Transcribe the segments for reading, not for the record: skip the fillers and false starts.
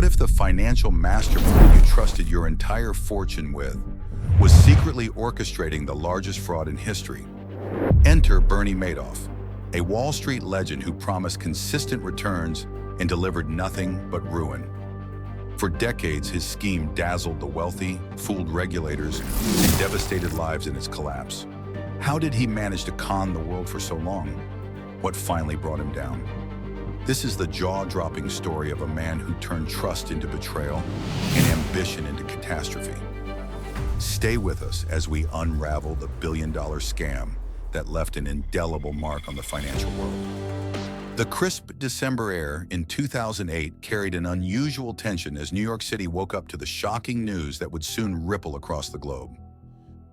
What if the financial mastermind you trusted your entire fortune with was secretly orchestrating the largest fraud in history? Enter Bernie Madoff, a Wall Street legend who promised consistent returns and delivered nothing but ruin. For decades, his scheme dazzled the wealthy, fooled regulators, and devastated lives in its collapse. How did he manage to con the world for so long? What finally brought him down? This is the jaw-dropping story of a man who turned trust into betrayal and ambition into catastrophe. Stay with us as we unravel the billion-dollar scam that left an indelible mark on the financial world. The crisp December air in 2008 carried an unusual tension as New York City woke up to the shocking news that would soon ripple across the globe.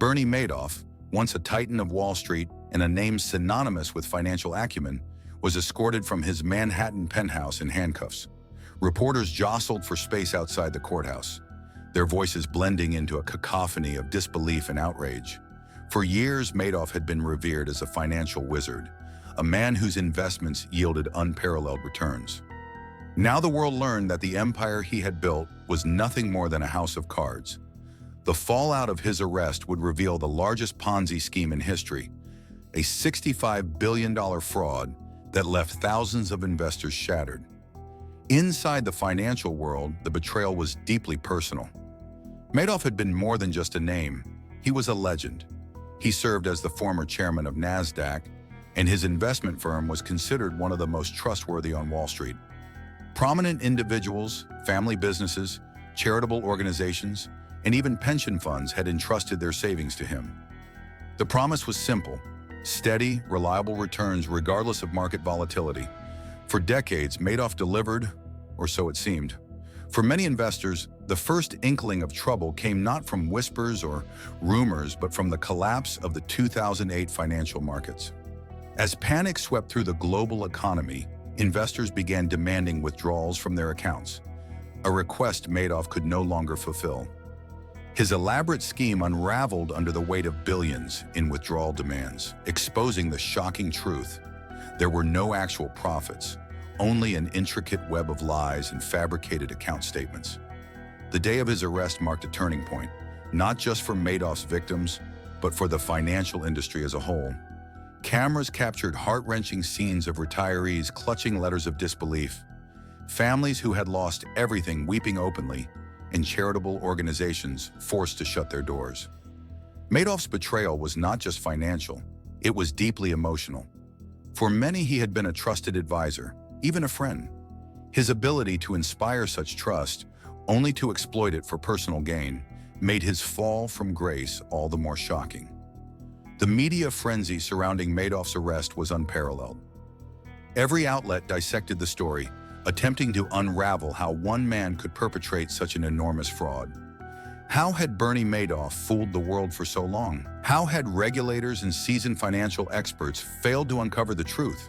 Bernie Madoff, once a titan of Wall Street and a name synonymous with financial acumen, was escorted from his Manhattan penthouse in handcuffs. Reporters jostled for space outside the courthouse, their voices blending into a cacophony of disbelief and outrage. For years, Madoff had been revered as a financial wizard, a man whose investments yielded unparalleled returns. Now the world learned that the empire he had built was nothing more than a house of cards. The fallout of his arrest would reveal the largest Ponzi scheme in history, a $65 billion fraud that left thousands of investors shattered. Inside the financial world, the betrayal was deeply personal. Madoff had been more than just a name. He was a legend. He served as the former chairman of NASDAQ, and his investment firm was considered one of the most trustworthy on Wall Street. Prominent individuals, family businesses, charitable organizations, and even pension funds had entrusted their savings to him. The promise was simple: steady, reliable returns regardless of market volatility. For decades, Madoff delivered, or so it seemed. For many investors, the first inkling of trouble came not from whispers or rumors, but from the collapse of the 2008 financial markets. As panic swept through the global economy, investors began demanding withdrawals from their accounts, a request Madoff could no longer fulfill. His elaborate scheme unraveled under the weight of billions in withdrawal demands, exposing the shocking truth. There were no actual profits, only an intricate web of lies and fabricated account statements. The day of his arrest marked a turning point, not just for Madoff's victims, but for the financial industry as a whole. Cameras captured heart-wrenching scenes of retirees clutching letters of disbelief, families who had lost everything weeping openly, and charitable organizations forced to shut their doors. Madoff's betrayal was not just financial, it was deeply emotional. For many, he had been a trusted advisor, even a friend. His ability to inspire such trust, only to exploit it for personal gain, made his fall from grace all the more shocking. The media frenzy surrounding Madoff's arrest was unparalleled. Every outlet dissected the story, attempting to unravel how one man could perpetrate such an enormous fraud. How had Bernie Madoff fooled the world for so long? How had regulators and seasoned financial experts failed to uncover the truth?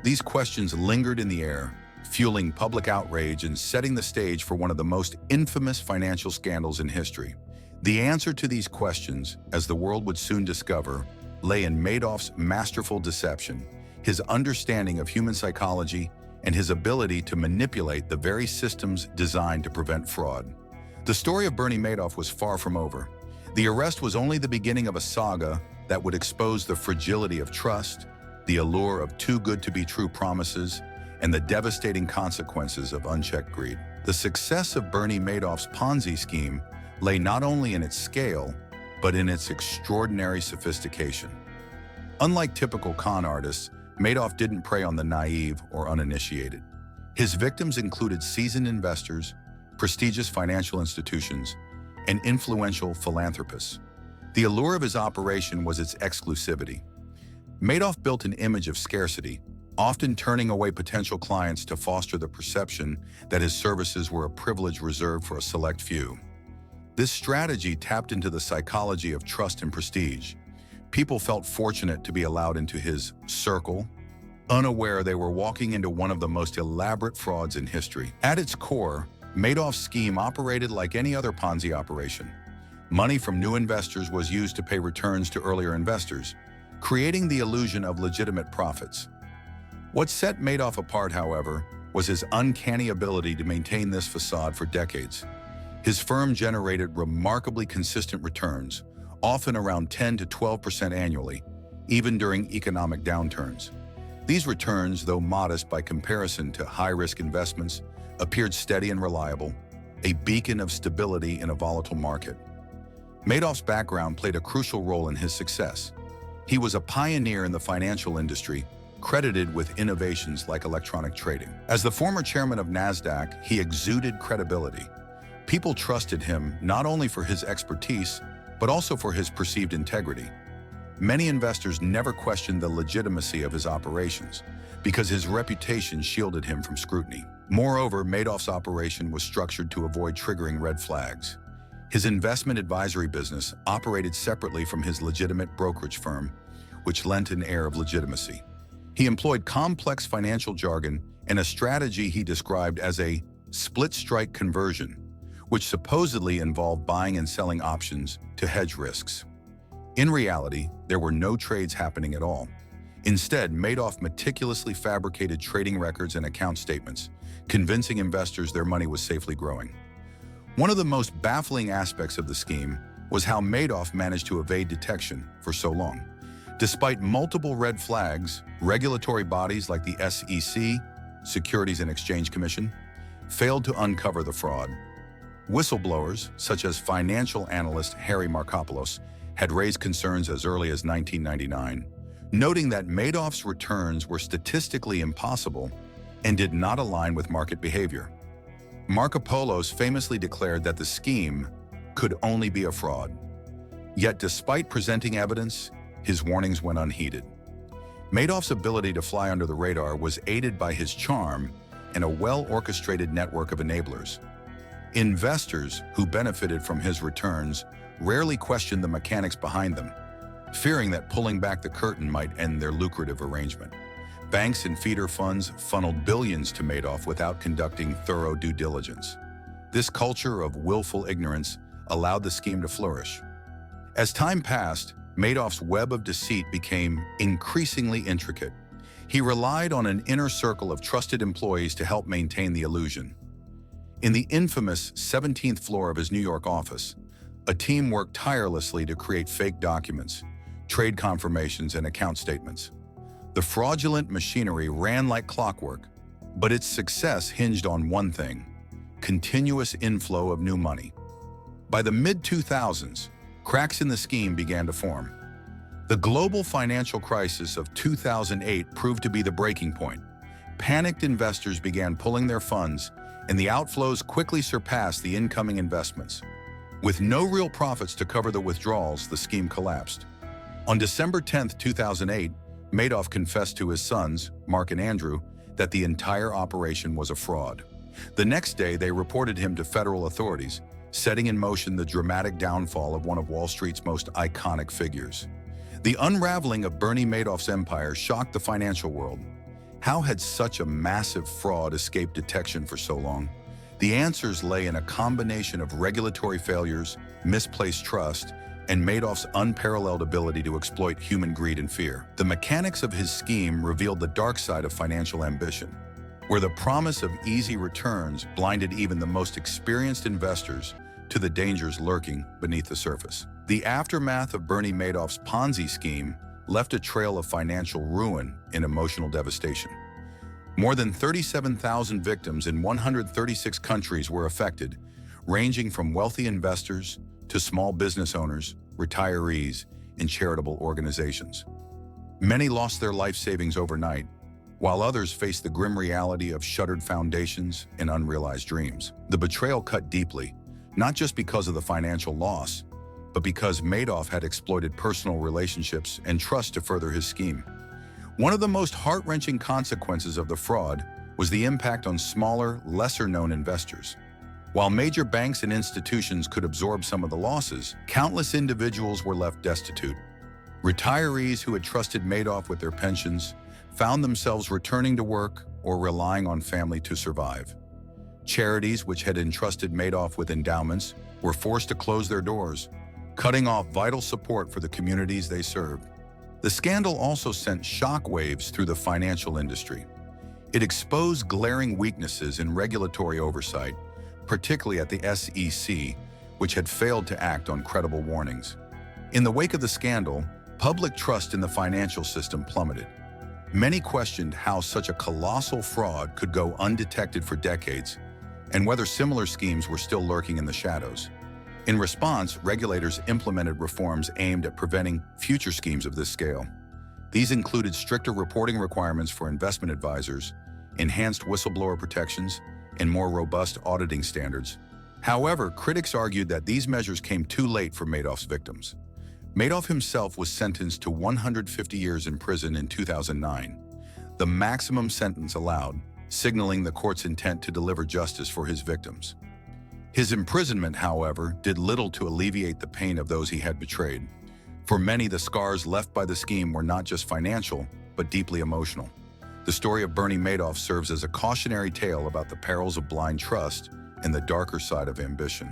These questions lingered in the air, fueling public outrage and setting the stage for one of the most infamous financial scandals in history. The answer to these questions, as the world would soon discover, lay in Madoff's masterful deception, his understanding of human psychology, and his ability to manipulate the very systems designed to prevent fraud. The story of Bernie Madoff was far from over. The arrest was only the beginning of a saga that would expose the fragility of trust, the allure of too-good-to-be-true promises, and the devastating consequences of unchecked greed. The success of Bernie Madoff's Ponzi scheme lay not only in its scale, but in its extraordinary sophistication. Unlike typical con artists, Madoff didn't prey on the naive or uninitiated. His victims included seasoned investors, prestigious financial institutions, and influential philanthropists. The allure of his operation was its exclusivity. Madoff built an image of scarcity, often turning away potential clients to foster the perception that his services were a privilege reserved for a select few. This strategy tapped into the psychology of trust and prestige. People felt fortunate to be allowed into his circle, unaware they were walking into one of the most elaborate frauds in history. At its core, Madoff's scheme operated like any other Ponzi operation. Money from new investors was used to pay returns to earlier investors, creating the illusion of legitimate profits. What set Madoff apart, however, was his uncanny ability to maintain this facade for decades. His firm generated remarkably consistent returns, often around 10 to 12% annually, even during economic downturns. These returns, though modest by comparison to high-risk investments, appeared steady and reliable, a beacon of stability in a volatile market. Madoff's background played a crucial role in his success. He was a pioneer in the financial industry, credited with innovations like electronic trading. As the former chairman of NASDAQ, he exuded credibility. People trusted him not only for his expertise, but also for his perceived integrity. Many investors never questioned the legitimacy of his operations because his reputation shielded him from scrutiny. Moreover, Madoff's operation was structured to avoid triggering red flags. His investment advisory business operated separately from his legitimate brokerage firm, which lent an air of legitimacy. He employed complex financial jargon and a strategy he described as a split-strike conversion, which supposedly involved buying and selling options to hedge risks. In reality, there were no trades happening at all. Instead, Madoff meticulously fabricated trading records and account statements, convincing investors their money was safely growing. One of the most baffling aspects of the scheme was how Madoff managed to evade detection for so long. Despite multiple red flags, regulatory bodies like the SEC, Securities and Exchange Commission, failed to uncover the fraud. Whistleblowers, such as financial analyst Harry Markopolos, had raised concerns as early as 1999, noting that Madoff's returns were statistically impossible and did not align with market behavior. Markopolos famously declared that the scheme could only be a fraud. Yet despite presenting evidence, his warnings went unheeded. Madoff's ability to fly under the radar was aided by his charm and a well-orchestrated network of enablers. Investors who benefited from his returns rarely questioned the mechanics behind them, fearing that pulling back the curtain might end their lucrative arrangement. Banks and feeder funds funneled billions to Madoff without conducting thorough due diligence. This culture of willful ignorance allowed the scheme to flourish. As time passed, Madoff's web of deceit became increasingly intricate. He relied on an inner circle of trusted employees to help maintain the illusion. In the infamous 17th floor of his New York office, a team worked tirelessly to create fake documents, trade confirmations, and account statements. The fraudulent machinery ran like clockwork, but its success hinged on one thing: continuous inflow of new money. By the mid-2000s, cracks in the scheme began to form. The global financial crisis of 2008 proved to be the breaking point. Panicked investors began pulling their funds, and the outflows quickly surpassed the incoming investments. With no real profits to cover the withdrawals, the scheme collapsed. On December 10, 2008, Madoff confessed to his sons, Mark and Andrew, that the entire operation was a fraud. The next day, they reported him to federal authorities, setting in motion the dramatic downfall of one of Wall Street's most iconic figures. The unraveling of Bernie Madoff's empire shocked the financial world. How had such a massive fraud escaped detection for so long? The answers lay in a combination of regulatory failures, misplaced trust, and Madoff's unparalleled ability to exploit human greed and fear. The mechanics of his scheme revealed the dark side of financial ambition, where the promise of easy returns blinded even the most experienced investors to the dangers lurking beneath the surface. The aftermath of Bernie Madoff's Ponzi scheme left a trail of financial ruin and emotional devastation. More than 37,000 victims in 136 countries were affected, ranging from wealthy investors to small business owners, retirees, and charitable organizations. Many lost their life savings overnight, while others faced the grim reality of shuttered foundations and unrealized dreams. The betrayal cut deeply, not just because of the financial loss, but because Madoff had exploited personal relationships and trust to further his scheme. One of the most heart-wrenching consequences of the fraud was the impact on smaller, lesser-known investors. While major banks and institutions could absorb some of the losses, countless individuals were left destitute. Retirees who had trusted Madoff with their pensions found themselves returning to work or relying on family to survive. Charities which had entrusted Madoff with endowments were forced to close their doors, cutting off vital support for the communities they served. The scandal also sent shockwaves through the financial industry. It exposed glaring weaknesses in regulatory oversight, particularly at the SEC, which had failed to act on credible warnings. In the wake of the scandal, public trust in the financial system plummeted. Many questioned how such a colossal fraud could go undetected for decades, and whether similar schemes were still lurking in the shadows. In response, regulators implemented reforms aimed at preventing future schemes of this scale. These included stricter reporting requirements for investment advisors, enhanced whistleblower protections, and more robust auditing standards. However, critics argued that these measures came too late for Madoff's victims. Madoff himself was sentenced to 150 years in prison in 2009, the maximum sentence allowed, signaling the court's intent to deliver justice for his victims. His imprisonment, however, did little to alleviate the pain of those he had betrayed. For many, the scars left by the scheme were not just financial, but deeply emotional. The story of Bernie Madoff serves as a cautionary tale about the perils of blind trust and the darker side of ambition.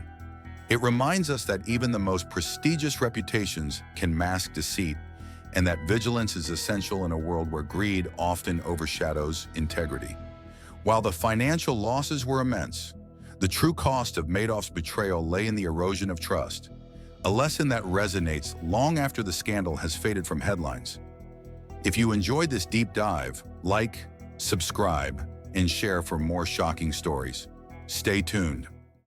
It reminds us that even the most prestigious reputations can mask deceit, and that vigilance is essential in a world where greed often overshadows integrity. While the financial losses were immense, the true cost of Madoff's betrayal lay in the erosion of trust, a lesson that resonates long after the scandal has faded from headlines. If you enjoyed this deep dive, like, subscribe, and share for more shocking stories. Stay tuned.